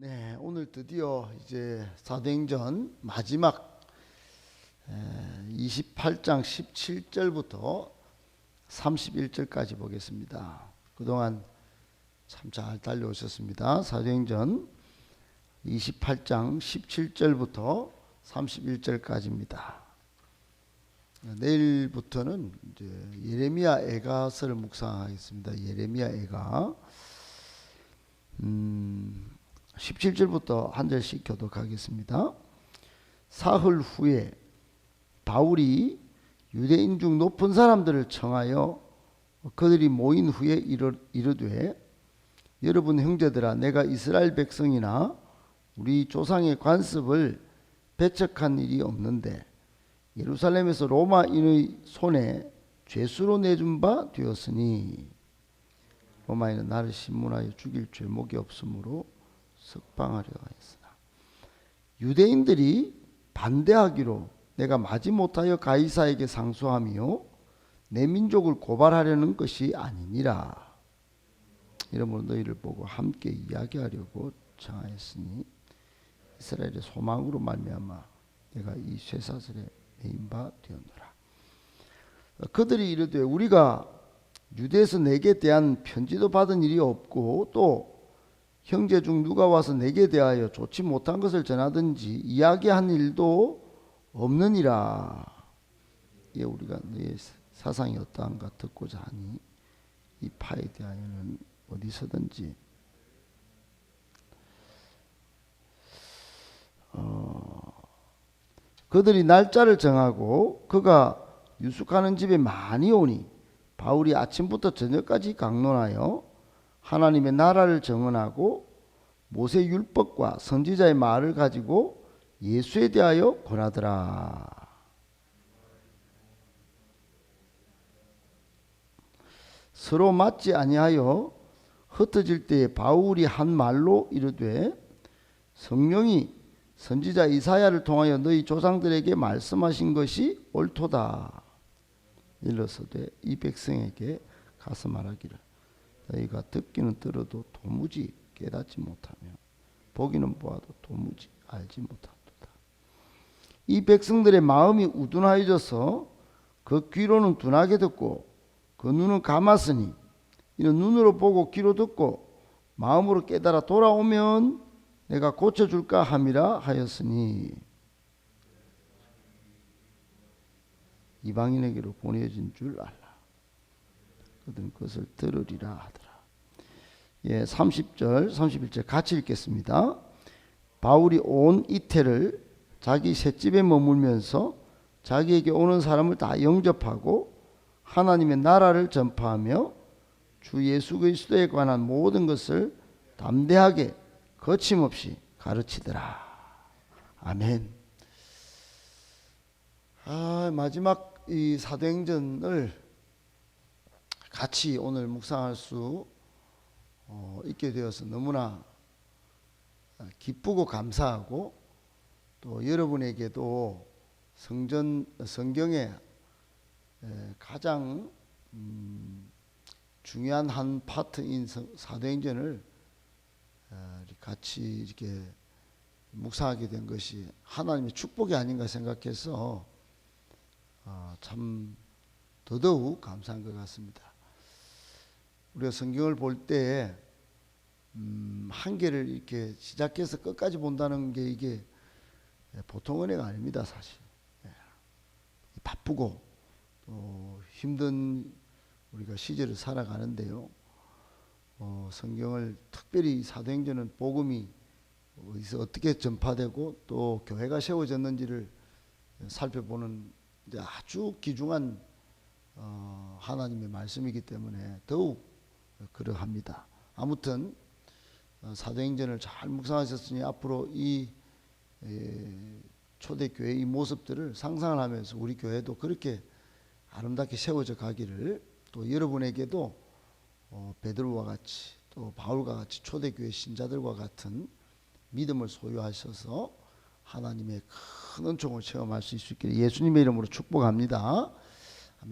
네, 오늘 드디어 이제 사도행전 마지막 28장 17절부터 31절까지 보겠습니다. 그동안 참 잘 달려오셨습니다. 사도행전 28장 17절부터 31절까지입니다. 내일부터는 이제 예레미야 애가서를 묵상하겠습니다. 예레미야 애가 17절부터 한 절씩 교독하겠습니다. 사흘 후에 바울이 유대인 중 높은 사람들을 청하여 그들이 모인 후에 이르되 여러분 형제들아, 내가 이스라엘 백성이나 우리 조상의 관습을 배척한 일이 없는데 예루살렘에서 로마인의 손에 죄수로 내준 바 되었으니 로마인은 나를 신문하여 죽일 죄목이 없으므로 석방하려 하였으나 유대인들이 반대하기로 내가 마지못하여 가이사에게 상소하며 내 민족을 고발하려는 것이 아니니라. 이러므로 너희를 보고 함께 이야기하려고 청하였으니 이스라엘의 소망으로 말미암아 내가 이 쇠사슬에 매인 바 되었노라. 그들이 이르되 우리가 유대에서 내게 대한 편지도 받은 일이 없고 또 형제 중 누가 와서 내게 대하여 좋지 못한 것을 전하든지 이야기한 일도 없느니라. 예, 우리가 너의 사상이 어떠한가 듣고자 하니 이 파에 대하여는 어디서든지 그들이 날짜를 정하고 그가 유숙하는 집에 많이 오니 바울이 아침부터 저녁까지 강론하여 하나님의 나라를 정언하고 모세 율법과 선지자의 말을 가지고 예수에 대하여 권하더라. 서로 맞지 아니하여 흩어질 때에 바울이 한 말로 이르되 성령이 선지자 이사야를 통하여 너희 조상들에게 말씀하신 것이 옳도다. 일러서되 이 백성에게 가서 말하기를 너희가 듣기는 들어도 도무지 깨닫지 못하며 보기는 보아도 도무지 알지 못하도다. 이 백성들의 마음이 우둔하여져서 그 귀로는 둔하게 듣고 그 눈은 감았으니 이는 눈으로 보고 귀로 듣고 마음으로 깨달아 돌아오면 내가 고쳐줄까 함이라 하였으니 이방인에게로 보내진 줄 알라. 그들은 그것을 들으리라 하더라. 예, 30절 31절 같이 읽겠습니다. 바울이 온 이태를 자기 셋집에 머물면서 자기에게 오는 사람을 다 영접하고 하나님의 나라를 전파하며 주 예수 그리스도에 관한 모든 것을 담대하게 거침없이 가르치더라. 아멘. 마지막 이 사도행전을 같이 오늘 묵상할 수 있게 되어서 너무나 기쁘고 감사하고 또 여러분에게도 성경의 가장 중요한 한 파트인 사도행전을 같이 이렇게 묵상하게 된 것이 하나님의 축복이 아닌가 생각해서 참 더더욱 감사한 것 같습니다. 우리가 성경을 볼 때 한 개를 이렇게 시작해서 끝까지 본다는 게 이게 보통 은혜가 아닙니다, 사실. 바쁘고 또 힘든 우리가 시절을 살아가는데요. 성경을 특별히 사도행전은 복음이 어디서 어떻게 전파되고 또 교회가 세워졌는지를 살펴보는 아주 귀중한 하나님의 말씀이기 때문에 더욱 그러합니다. 아무튼 사도행전을 잘 묵상하셨으니 앞으로 이 초대교회의 모습들을 상상을 하면서 우리 교회도 그렇게 아름답게 세워져 가기를, 또 여러분에게도 베드로와 같이 또 바울과 같이 초대교회 신자들과 같은 믿음을 소유하셔서 하나님의 큰 은총을 체험할 수 있기를 예수님의 이름으로 축복합니다.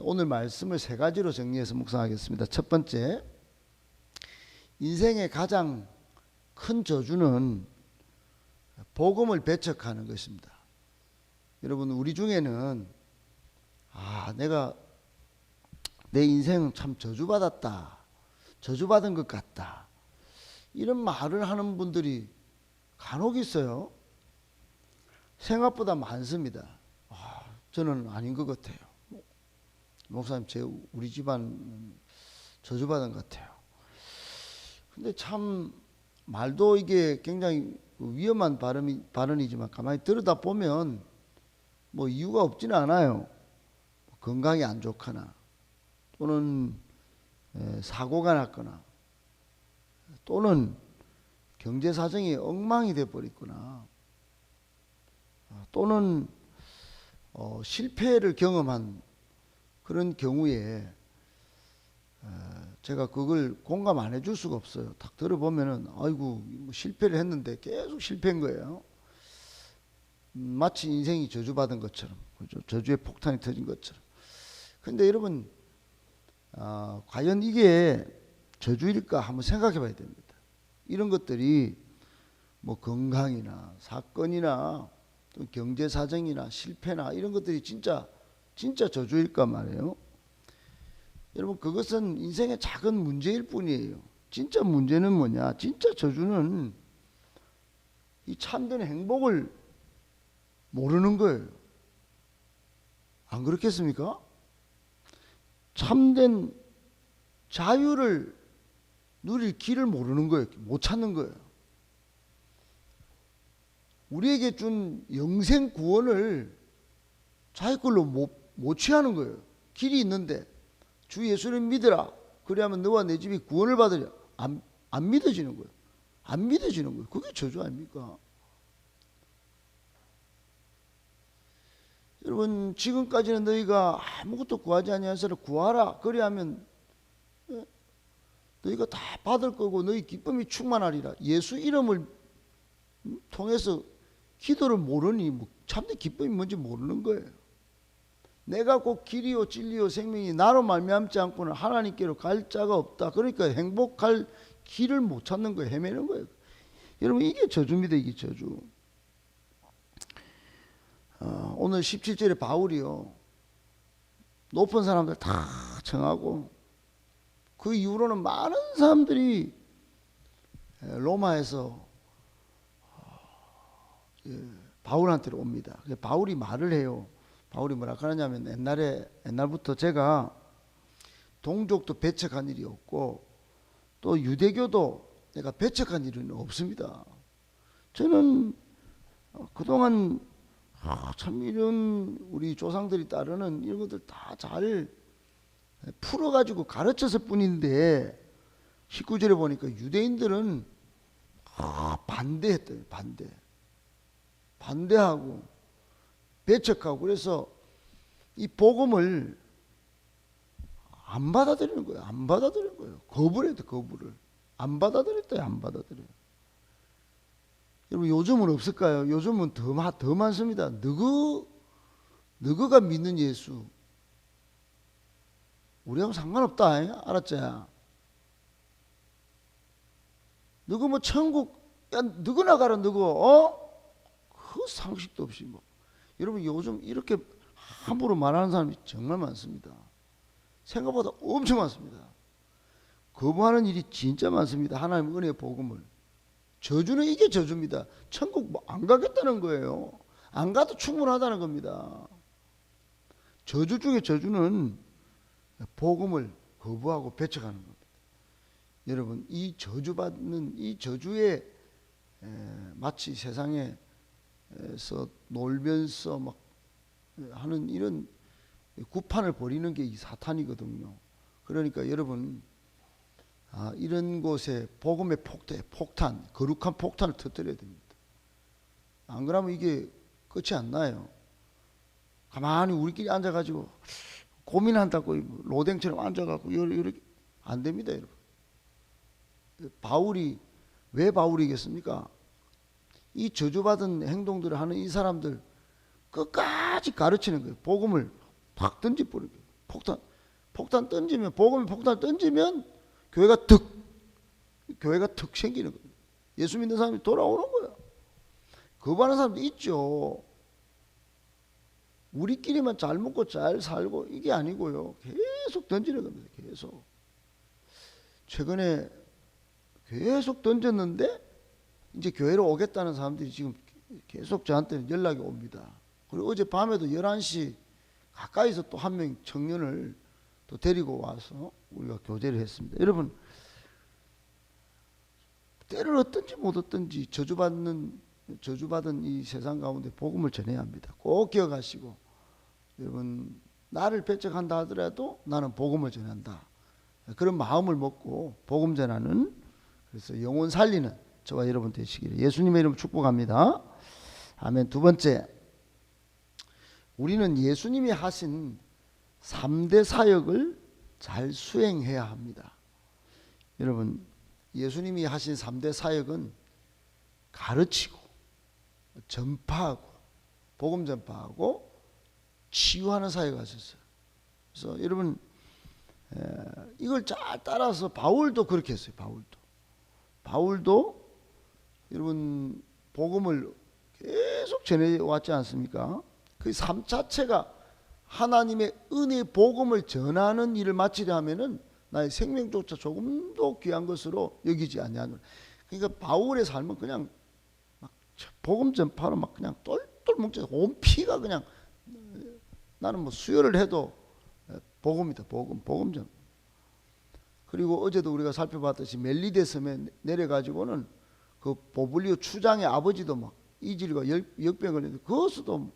오늘 말씀을 세 가지로 정리해서 묵상하겠습니다. 첫 번째, 인생의 가장 큰 저주는 복음을 배척하는 것입니다. 여러분, 우리 중에는 내가 내 인생 참 저주받았다, 저주받은 것 같다, 이런 말을 하는 분들이 간혹 있어요. 생각보다 많습니다. 저는 아닌 것 같아요. 목사님, 우리 집안 저주받은 것 같아요. 근데 참 말도 이게 굉장히 위험한 발언이지만 가만히 들여다 보면 뭐 이유가 없지는 않아요. 건강이 안 좋거나 또는 사고가 났거나 또는 경제 사정이 엉망이 돼 버렸거나 또는 실패를 경험한 그런 경우에 제가 그걸 공감 안 해줄 수가 없어요. 딱 들어보면은 아이고 뭐 실패를 했는데 계속 실패한 거예요. 마치 인생이 저주받은 것처럼, 그죠? 저주의 폭탄이 터진 것처럼. 근데 여러분, 과연 이게 저주일까 한번 생각해 봐야 됩니다. 이런 것들이 뭐 건강이나 사건이나 또 경제 사정이나 실패나 이런 것들이 진짜 저주일까 말이에요. 여러분, 그것은 인생의 작은 문제일 뿐이에요. 진짜 문제는 뭐냐? 진짜 저주는 이 참된 행복을 모르는 거예요. 안 그렇겠습니까? 참된 자유를 누릴 길을 모르는 거예요. 못 찾는 거예요. 우리에게 준 영생 구원을 자기 걸로 못 취하는 거예요. 길이 있는데 주 예수를 믿으라. 그래야만 너와 내 집이 구원을 받으려. 안 믿어지는 거예요. 안 믿어지는 거예요. 그게 저주 아닙니까? 여러분, 지금까지는 너희가 아무것도 구하지 아니하여서 구하라. 그래야면 너희가 다 받을 거고 너희 기쁨이 충만하리라. 예수 이름을 통해서 기도를 모르니 뭐 참된 기쁨이 뭔지 모르는 거예요. 내가 꼭 길이요 진리요 생명이 나로 말미암지 않고는 하나님께로 갈 자가 없다. 그러니까 행복할 길을 못 찾는 거예요. 헤매는 거예요. 여러분, 이게 저주입니다. 이게 저주. 오늘 17절에 바울이요, 높은 사람들 다 청하고 그 이후로는 많은 사람들이 로마에서 바울한테로 옵니다. 바울이 말을 해요. 바울이 뭐라 하냐면 옛날부터 제가 동족도 배척한 일이 없고 또 유대교도 내가 배척한 일은 없습니다. 저는 그동안 참 이런 우리 조상들이 따르는 이런 것들 다 잘 풀어가지고 가르쳤을 뿐인데 19절에 보니까 유대인들은 반대했대요. 반대하고 배척하고 그래서 이 복음을 안 받아들이는 거예요. 안 받아들이는 거예요. 거부를 해도 거부를. 안 받아들였대요. 안 받아들여요. 여러분, 요즘은 없을까요? 요즘은 더 많습니다. 너가 믿는 예수 우리하고 상관없다. 알았지? 너가 뭐 천국, 야 너가 나가라 너가 그 상식도 없이 뭐. 여러분, 요즘 이렇게 함부로 말하는 사람이 정말 많습니다. 생각보다 엄청 많습니다. 거부하는 일이 진짜 많습니다. 하나님의 은혜의 복음을. 저주는 이게 저주입니다. 천국 뭐 안 가겠다는 거예요. 안 가도 충분하다는 겁니다. 저주 중에 저주는 복음을 거부하고 배척하는 겁니다. 여러분, 이 저주받는 이 저주에 마치 세상에서 놀면서 막 하는 이런 구판을 벌이는 게 이 사탄이거든요. 그러니까 여러분, 이런 곳에 복음의 폭탄, 거룩한 폭탄을 터뜨려야 됩니다. 안 그러면 이게 끝이 안 나요. 가만히 우리끼리 앉아가지고 고민한다고 로댕처럼 앉아가지고 이렇게 안 됩니다, 여러분. 바울이 왜 바울이겠습니까? 이 저주받은 행동들을 하는 이 사람들 끝까지 가르치는 거예요. 복음을 팍 던져버리는 거예요. 폭탄 던지면, 복음의 폭탄 던지면 교회가 득 생기는 거예요. 예수 믿는 사람이 돌아오는 거예요. 거부하는 사람도 있죠. 우리끼리만 잘 먹고 잘 살고 이게 아니고요. 계속 던지는 겁니다. 계속. 최근에 계속 던졌는데 이제 교회로 오겠다는 사람들이 지금 계속 저한테 연락이 옵니다. 그리고 어제 밤에도 11시 가까이서 또 한 명 청년을 또 데리고 와서 우리가 교제를 했습니다. 여러분, 때를 얻든지 못 얻든지 저주받은 이 세상 가운데 복음을 전해야 합니다. 꼭 기억하시고, 여러분, 나를 배척한다 하더라도 나는 복음을 전한다. 그런 마음을 먹고 복음 전하는, 그래서 영혼 살리는 저와 여러분 되시기를 예수님의 이름으로 축복합니다. 아멘. 두 번째, 우리는 예수님이 하신 3대 사역을 잘 수행해야 합니다. 여러분, 예수님이 하신 3대 사역은 가르치고 전파하고 복음 전파하고 치유하는 사역을 하셨어요. 그래서 여러분, 이걸 잘 따라서 바울도 그렇게 했어요. 바울도 여러분 복음을 계속 전해왔지 않습니까? 그 삶 자체가 하나님의 은혜의 복음을 전하는 일을 마치려 하면은 나의 생명조차 조금도 귀한 것으로 여기지 아니하노라. 그러니까 바울의 삶은 그냥 막 복음 전파로 막 그냥 똘똘 뭉쳐 온 피가 그냥, 나는 뭐 수요를 해도 복음이다. 복음 전. 그리고 어제도 우리가 살펴봤듯이 멜리데 섬에 내려가지고는 그 보블리오 추장의 아버지도 막 이질과 역병 걸렸는데 그것도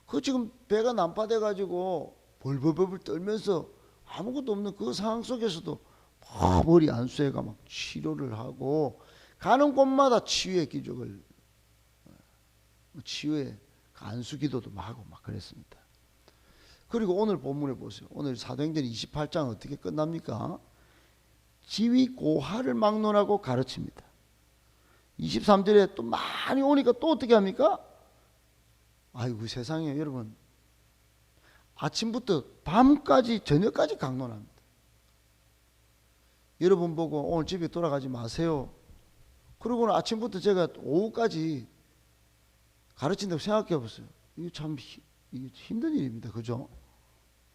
그 지금 배가 난파돼 가지고 벌벌벌 떨면서 아무것도 없는 그 상황 속에서도 막 머리 안수해가 막 치료를 하고 가는 곳마다 치유의 기적을, 치유의 안수 기도도 막 하고 막 그랬습니다. 그리고 오늘 본문에 보세요. 오늘 사도행전 28장 어떻게 끝납니까? 지위 고하를 막론하고 가르칩니다. 23절에 또 많이 오니까 또 어떻게 합니까? 아이고 세상에 여러분, 아침부터 밤까지 저녁까지 강론합니다. 여러분 보고 오늘 집에 돌아가지 마세요. 그러고는 아침부터 제가 오후까지 가르친다고 생각해 보세요. 이거 참 이게 힘든 일입니다. 그죠?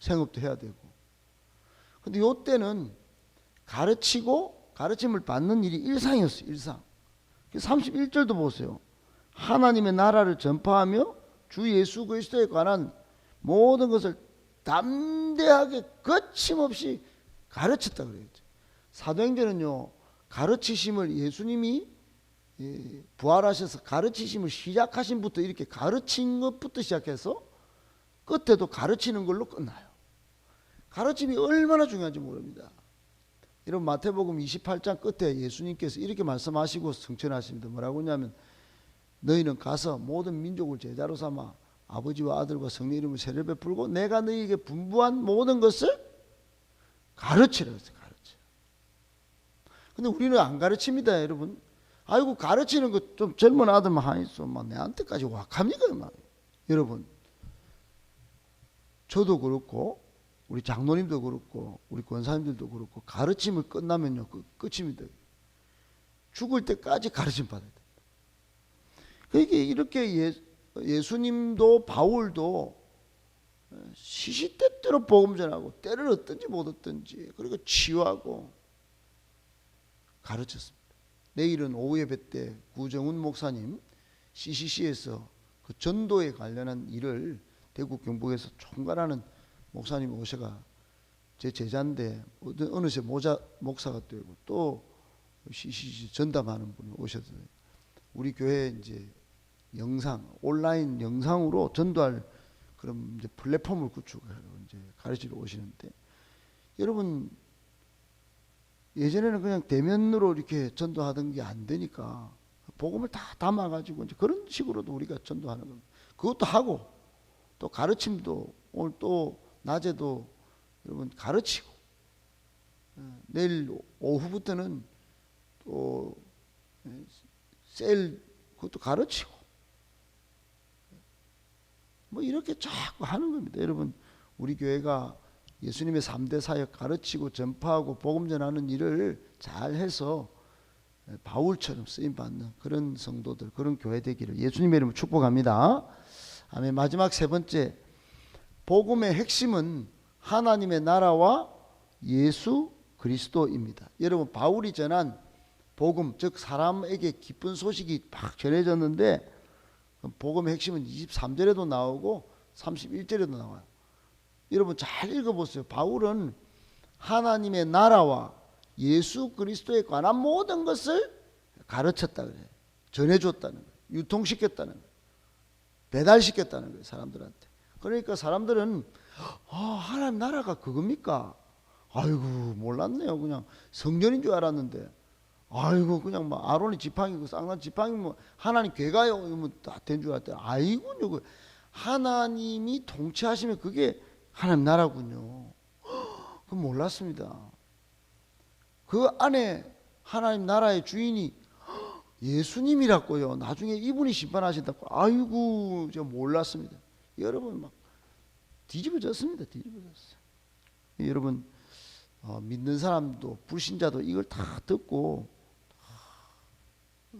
생업도 해야 되고. 근데 요때는 가르치고 가르침을 받는 일이 일상이었어요. 일상. 31절도 보세요. 하나님의 나라를 전파하며 주 예수 그리스도에 관한 모든 것을 담대하게 거침없이 가르쳤다 그랬죠. 사도행전은요, 가르치심을 예수님이 부활하셔서 가르치심을 시작하신 부터 이렇게 가르친 것부터 시작해서 끝에도 가르치는 걸로 끝나요. 가르침이 얼마나 중요한지 모릅니다. 여러분 마태복음 28장 끝에 예수님께서 이렇게 말씀하시고 성천하십니다. 뭐라고 하냐면 너희는 가서 모든 민족을 제자로 삼아 아버지와 아들과 성령 이름으로 세례 베풀고 내가 너희에게 분부한 모든 것을 가르치라 그랬어요. 가르쳐. 근데 우리는 안 가르칩니다, 여러분. 아이고 가르치는 거 좀 젊은 아들만 하있어. 막 내한테까지 wak합니까, 막. 여러분. 저도 그렇고 우리 장로님도 그렇고 우리 권사님들도 그렇고 가르침을 끝나면요 끝입니다. 죽을 때까지 가르침 받아야 됩니다. 그러니까 이렇게 예수님도 바울도 시시때때로 복음 전하고 때를 얻든지 못 얻든지 그리고 치유하고 가르쳤습니다. 내일은 오후 예배 때 구정훈 목사님 CCC에서 그 전도에 관련한 일을 대구 경북에서 총괄하는 목사님 오셔가 제 제자인데 어느새 목사가 되고 또 CCC 전담하는 분이 오셔서 우리 교회 이제 영상 온라인 영상으로 전도할 그런 이제 플랫폼을 구축하러 이제 가르치러 오시는데 여러분 예전에는 그냥 대면으로 이렇게 전도하던 게 안 되니까 복음을 다 담아가지고 이제 그런 식으로도 우리가 전도하는 겁니다. 그것도 하고 또 가르침도 오늘 또 낮에도 여러분 가르치고 내일 오후부터는 또 셀 그것도 가르치고 뭐 이렇게 자꾸 하는 겁니다. 여러분 우리 교회가 예수님의 3대 사역 가르치고 전파하고 복음 전하는 일을 잘 해서 바울처럼 쓰임 받는 그런 성도들, 그런 교회 되기를 예수님의 이름으로 축복합니다. 아멘. 마지막 세 번째, 복음의 핵심은 하나님의 나라와 예수 그리스도입니다. 여러분, 바울이 전한 복음, 즉 사람에게 기쁜 소식이 막 전해졌는데 복음의 핵심은 23절에도 나오고 31절에도 나와요. 여러분 잘 읽어보세요. 바울은 하나님의 나라와 예수 그리스도에 관한 모든 것을 가르쳤다 그래요. 전해줬다는 거예요. 유통시켰다는 거예요. 배달시켰다는 거예요. 사람들한테. 그러니까 사람들은 하나님 나라가 그겁니까? 아이고 몰랐네요. 그냥 성전인 줄 알았는데 아이고 그냥 막 아론이 지팡이고 쌍난 지팡이 뭐 하나님 괴가요 이러면 다 된 줄 알았더니 아이고 하나님이 통치하시면 그게 하나님 나라군요. 그건 몰랐습니다. 그 안에 하나님 나라의 주인이 예수님이라고요. 나중에 이분이 심판하신다고. 아이고 제가 몰랐습니다. 여러분 막 뒤집어졌습니다. 뒤집어졌어요. 여러분 믿는 사람도 불신자도 이걸 다 듣고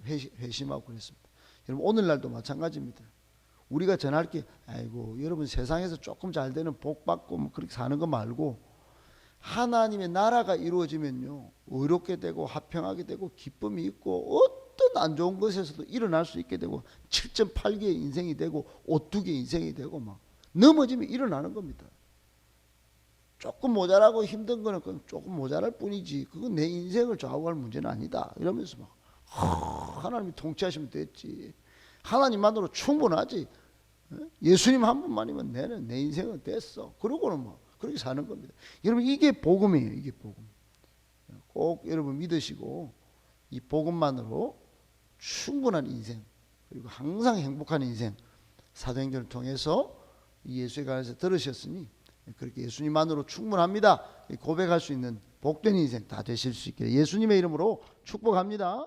회심하고 그랬습니다. 여러분 오늘날도 마찬가지입니다. 우리가 전할 게 아이고 여러분 세상에서 조금 잘 되는 복 받고 뭐 그렇게 사는 거 말고 하나님의 나라가 이루어지면요 의롭게 되고 화평하게 되고 기쁨이 있고 어떤 안 좋은 것에서도 일어날 수 있게 되고 7.8개의 인생이 되고 52개의 인생이 되고 막 넘어지면 일어나는 겁니다. 조금 모자라고 힘든 거는 조금 모자랄 뿐이지 그건 내 인생을 좌우할 문제는 아니다 이러면서 막 하나님이 통치하시면 됐지. 하나님만으로 충분하지. 예수님 한 분만이면 내 인생은 됐어. 그러고는 뭐 그렇게 사는 겁니다. 여러분 이게 복음이에요. 이게 복음. 꼭 여러분 믿으시고 이 복음만으로 충분한 인생 그리고 항상 행복한 인생 사도행전을 통해서 예수에 관해서 들으셨으니 그렇게 예수님만으로 충분합니다. 고백할 수 있는 복된 인생 다 되실 수 있게 예수님의 이름으로 축복합니다.